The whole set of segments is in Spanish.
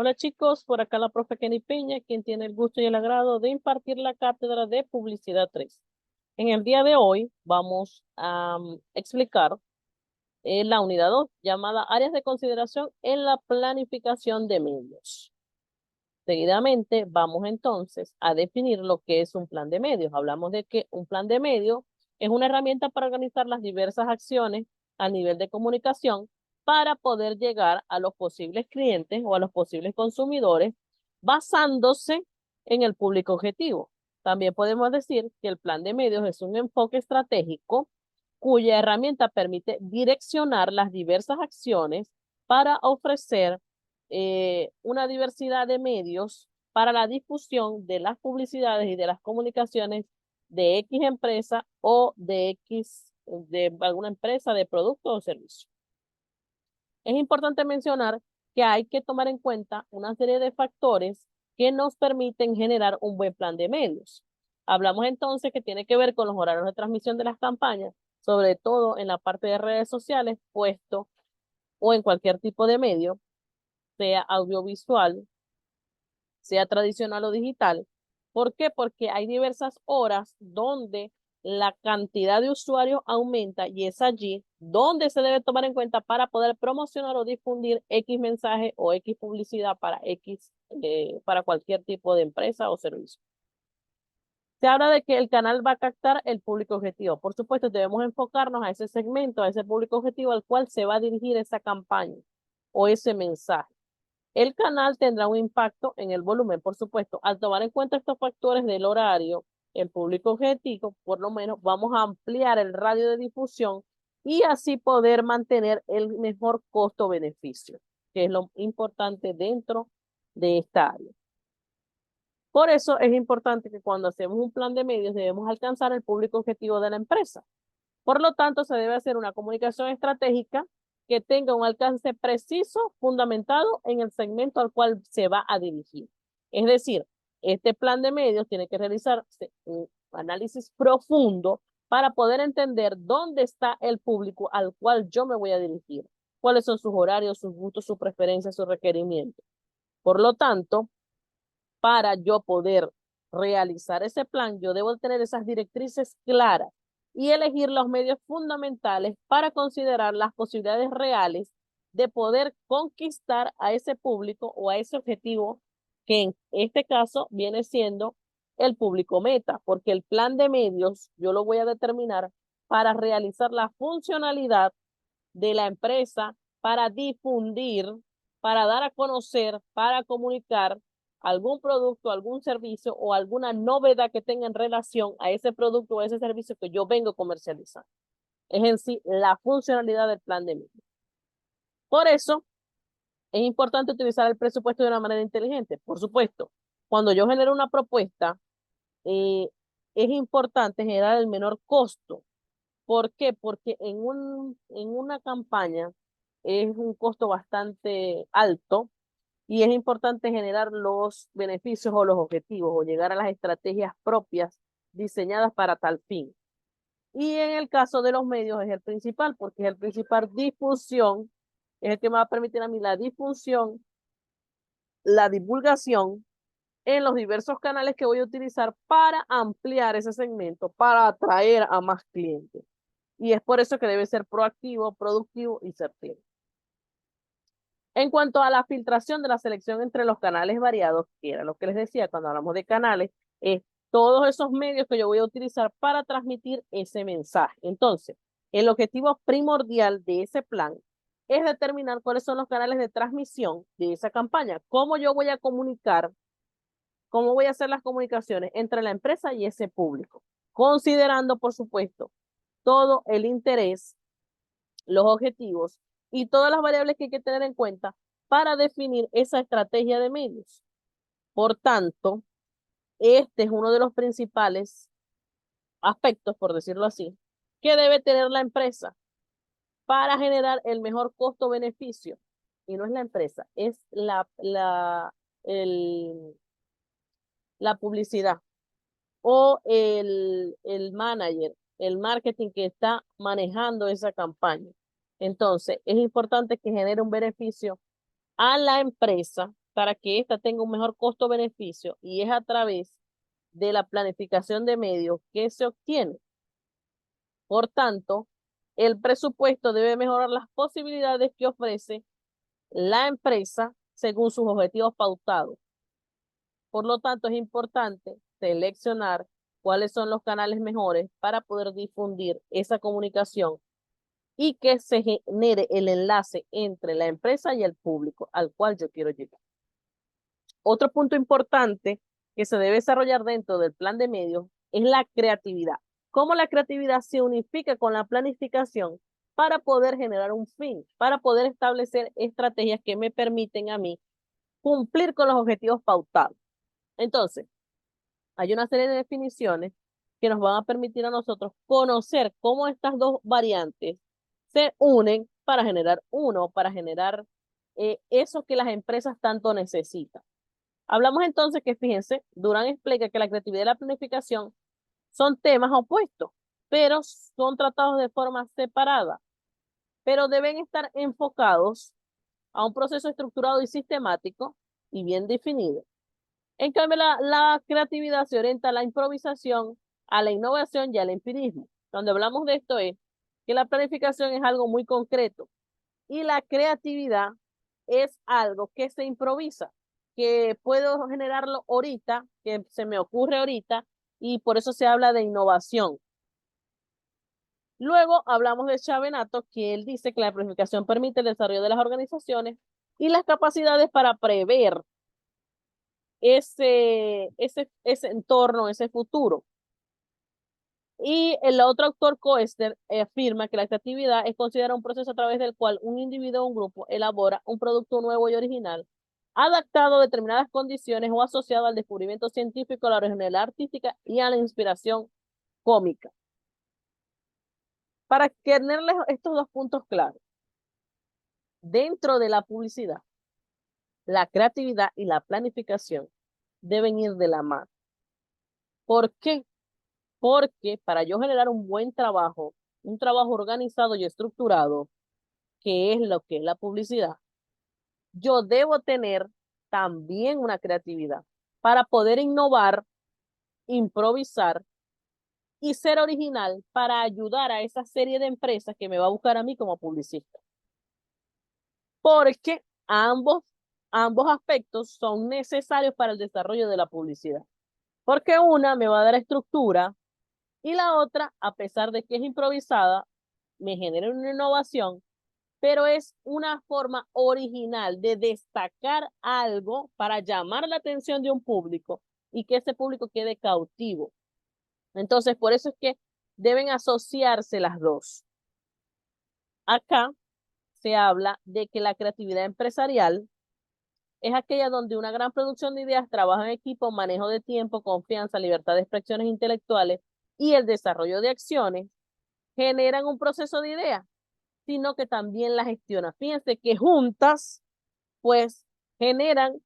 Hola chicos, por acá la profe Kenny Peña, quien tiene el gusto y el agrado de impartir la cátedra de Publicidad 3. En el día de hoy vamos a explicar la unidad 2, llamada Áreas de consideración en la planificación de medios. Seguidamente vamos entonces a definir lo que es un plan de medios. Hablamos de que un plan de medios es una herramienta para organizar las diversas acciones a nivel de comunicación para poder llegar a los posibles clientes o a los posibles consumidores basándose en el público objetivo. También podemos decir que el plan de medios es un enfoque estratégico cuya herramienta permite direccionar las diversas acciones para ofrecer una diversidad de medios para la difusión de las publicidades y de las comunicaciones de X empresa o de alguna empresa de producto o servicio. Es importante mencionar que hay que tomar en cuenta una serie de factores que nos permiten generar un buen plan de medios. Hablamos entonces que tiene que ver con los horarios de transmisión de las campañas, sobre todo en la parte de redes sociales, puesto o en cualquier tipo de medio, sea audiovisual, sea tradicional o digital. ¿Por qué? Porque hay diversas horas donde la cantidad de usuarios aumenta y es allí donde se debe tomar en cuenta para poder promocionar o difundir X mensaje o X publicidad para cualquier tipo de empresa o servicio. Se habla de que el canal va a captar el público objetivo. Por supuesto, debemos enfocarnos a ese segmento, a ese público objetivo al cual se va a dirigir esa campaña o ese mensaje. El canal tendrá un impacto en el volumen, por supuesto. Al tomar en cuenta estos factores del horario, el público objetivo, por lo menos vamos a ampliar el radio de difusión y así poder mantener el mejor costo-beneficio, que es lo importante dentro de esta área. Por eso es importante que cuando hacemos un plan de medios debemos alcanzar el público objetivo de la empresa. Por lo tanto, se debe hacer una comunicación estratégica que tenga un alcance preciso, fundamentado en el segmento al cual se va a dirigir. Es decir, este plan de medios tiene que realizarse un análisis profundo para poder entender dónde está el público al cual yo me voy a dirigir, cuáles son sus horarios, sus gustos, sus preferencias, sus requerimientos. Por lo tanto, para yo poder realizar ese plan, yo debo tener esas directrices claras y elegir los medios fundamentales para considerar las posibilidades reales de poder conquistar a ese público o a ese objetivo que en este caso viene siendo el público meta, porque el plan de medios yo lo voy a determinar para realizar la funcionalidad de la empresa, para difundir, para dar a conocer, para comunicar algún producto, algún servicio o alguna novedad que tenga en relación a ese producto o ese servicio que yo vengo a comercializar. Es en sí la funcionalidad del plan de medios. Por eso es importante utilizar el presupuesto de una manera inteligente. Por supuesto, cuando yo genero una propuesta, eh, es importante generar el menor costo. ¿Por qué? Porque en una campaña es un costo bastante alto y es importante generar los beneficios o los objetivos o llegar a las estrategias propias diseñadas para tal fin. Y en el caso de los medios es el principal, porque es el principal difusión, es el que me va a permitir a mí la difusión, la divulgación en los diversos canales que voy a utilizar para ampliar ese segmento, para atraer a más clientes. Y es por eso que debe ser proactivo, productivo y certero. En cuanto a la filtración de la selección entre los canales variados, que era lo que les decía cuando hablamos de canales, es todos esos medios que yo voy a utilizar para transmitir ese mensaje. Entonces, el objetivo primordial de ese plan es determinar cuáles son los canales de transmisión de esa campaña, cómo yo voy a comunicar, cómo voy a hacer las comunicaciones entre la empresa y ese público, considerando, por supuesto, todo el interés, los objetivos y todas las variables que hay que tener en cuenta para definir esa estrategia de medios. Por tanto, este es uno de los principales aspectos, por decirlo así, que debe tener la empresa para generar el mejor costo-beneficio. Y no es la empresa, es el, la publicidad o el manager, el marketing que está manejando esa campaña. Entonces, es importante que genere un beneficio a la empresa para que ésta tenga un mejor costo-beneficio y es a través de la planificación de medios que se obtiene. Por tanto, el presupuesto debe mejorar las posibilidades que ofrece la empresa según sus objetivos pautados. Por lo tanto, es importante seleccionar cuáles son los canales mejores para poder difundir esa comunicación y que se genere el enlace entre la empresa y el público al cual yo quiero llegar. Otro punto importante que se debe desarrollar dentro del plan de medios es la creatividad. Cómo la creatividad se unifica con la planificación para poder generar un fin, para poder establecer estrategias que me permiten a mí cumplir con los objetivos pautados. Entonces, hay una serie de definiciones que nos van a permitir a nosotros conocer cómo estas dos variantes se unen para generar para generar eso que las empresas tanto necesitan. Hablamos entonces que, fíjense, Durán explica que la creatividad y la planificación son temas opuestos, pero son tratados de forma separada, pero deben estar enfocados a un proceso estructurado y sistemático y bien definido. En cambio, la creatividad se orienta a la improvisación, a la innovación y al empirismo. Cuando hablamos de esto es que la planificación es algo muy concreto y la creatividad es algo que se improvisa, que puedo generarlo ahorita, que se me ocurre ahorita, y por eso se habla de innovación. Luego hablamos de Chavenato, que él dice que la planificación permite el desarrollo de las organizaciones y las capacidades para prever ese entorno, ese futuro. Y el otro autor, Koester, afirma que la creatividad es considerada un proceso a través del cual un individuo o un grupo elabora un producto nuevo y original, adaptado a determinadas condiciones o asociado al descubrimiento científico, a la originalidad artística y a la inspiración cómica. Para tenerles estos dos puntos claros, dentro de la publicidad, la creatividad y la planificación deben ir de la mano. ¿Por qué? Porque para yo generar un buen trabajo, un trabajo organizado y estructurado, que es lo que es la publicidad, yo debo tener también una creatividad para poder innovar, improvisar y ser original para ayudar a esa serie de empresas que me va a buscar a mí como publicista. Porque ambos aspectos son necesarios para el desarrollo de la publicidad. Porque una me va a dar estructura y la otra, a pesar de que es improvisada, me genera una innovación, pero es una forma original de destacar algo para llamar la atención de un público y que ese público quede cautivo. Entonces, por eso es que deben asociarse las dos. Acá se habla de que la creatividad empresarial es aquella donde una gran producción de ideas, trabajo en equipo, manejo de tiempo, confianza, libertad de expresiones intelectuales y el desarrollo de acciones generan un proceso de ideas, sino que también la gestiona. Fíjense que juntas, pues, generan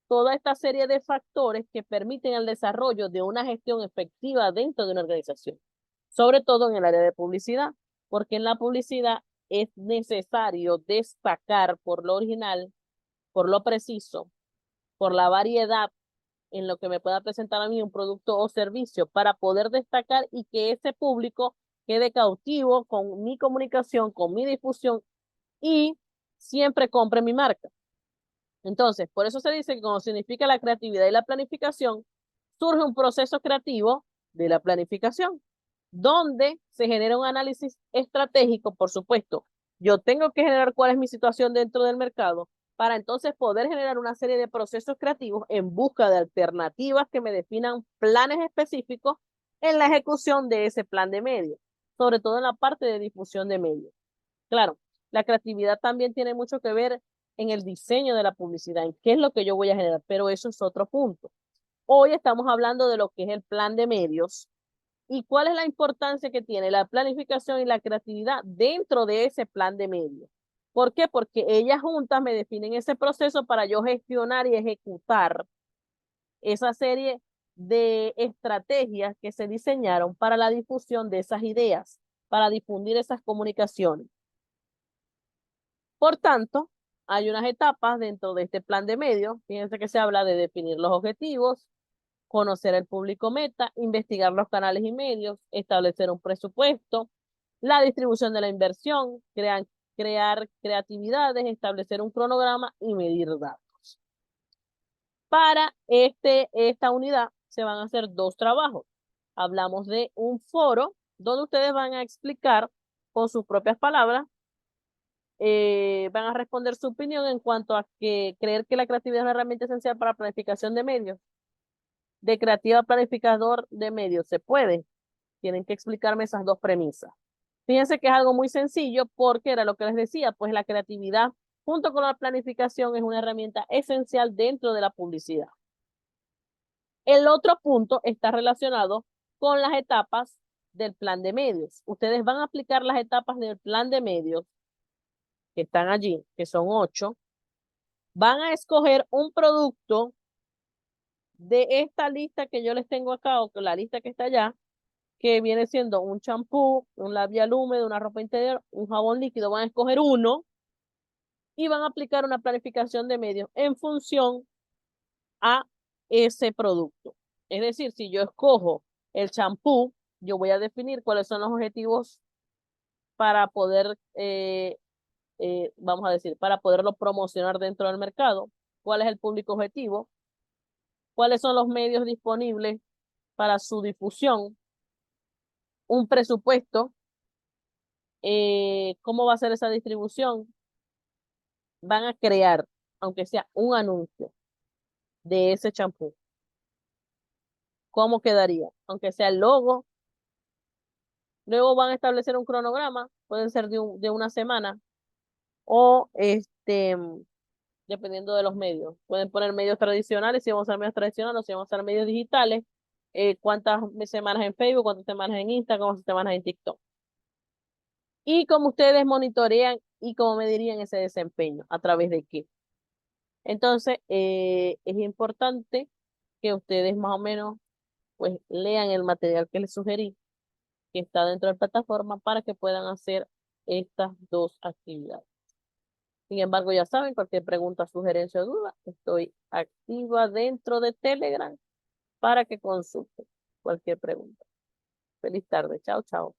toda esta serie de factores que permiten el desarrollo de una gestión efectiva dentro de una organización, sobre todo en el área de publicidad, porque en la publicidad es necesario destacar por lo original, por lo preciso, por la variedad en lo que me pueda presentar a mí un producto o servicio para poder destacar y que ese público quede cautivo con mi comunicación, con mi difusión y siempre compre mi marca. Entonces, por eso se dice que cuando significa la creatividad y la planificación, surge un proceso creativo de la planificación, donde se genera un análisis estratégico, por supuesto. Yo tengo que generar cuál es mi situación dentro del mercado para entonces poder generar una serie de procesos creativos en busca de alternativas que me definan planes específicos en la ejecución de ese plan de medios, sobre todo en la parte de difusión de medios. Claro, la creatividad también tiene mucho que ver en el diseño de la publicidad, en qué es lo que yo voy a generar, pero eso es otro punto. Hoy estamos hablando de lo que es el plan de medios y cuál es la importancia que tiene la planificación y la creatividad dentro de ese plan de medios. ¿Por qué? Porque ellas juntas me definen ese proceso para yo gestionar y ejecutar esa serie de estrategias que se diseñaron para la difusión de esas ideas, para difundir esas comunicaciones. Por tanto, hay unas etapas dentro de este plan de medios. Fíjense que se habla de definir los objetivos, conocer el público meta, investigar los canales y medios, establecer un presupuesto, la distribución de la inversión, crear creatividades, establecer un cronograma y medir datos. Para esta unidad se van a hacer dos trabajos. Hablamos de un foro donde ustedes van a explicar con sus propias palabras, van a responder su opinión en cuanto a que creer que la creatividad es una herramienta esencial para planificación de medios. De creativa a planificador de medios, ¿se puede? Tienen que explicarme esas dos premisas. Fíjense que es algo muy sencillo porque era lo que les decía, pues la creatividad junto con la planificación es una herramienta esencial dentro de la publicidad. El otro punto está relacionado con las etapas del plan de medios. Ustedes van a aplicar las etapas del plan de medios que están allí, que son 8. Van a escoger un producto de esta lista que yo les tengo acá, o la lista que está allá, que viene siendo un champú, un labial húmedo, una ropa interior, un jabón líquido. Van a escoger uno y van a aplicar una planificación de medios en función a ese producto. Es decir, si yo escojo el champú, yo voy a definir cuáles son los objetivos para poder, vamos a decir, para poderlo promocionar dentro del mercado, cuál es el público objetivo, cuáles son los medios disponibles para su difusión, un presupuesto, cómo va a ser esa distribución. Van a crear, aunque sea un anuncio de ese champú. ¿Cómo quedaría? Aunque sea el logo. Luego van a establecer un cronograma, pueden ser de una semana, o dependiendo de los medios. Pueden poner medios tradicionales, si vamos a usar medios tradicionales, o si vamos a usar medios digitales, cuántas semanas en Facebook, cuántas semanas en Instagram, cuántas semanas en TikTok. Y cómo ustedes monitorean y cómo medirían ese desempeño, a través de qué. Entonces, es importante que ustedes más o menos pues lean el material que les sugerí, que está dentro de la plataforma, para que puedan hacer estas dos actividades. Sin embargo, ya saben, cualquier pregunta, sugerencia o duda, estoy activa dentro de Telegram para que consulten cualquier pregunta. Feliz tarde. Chao, chao.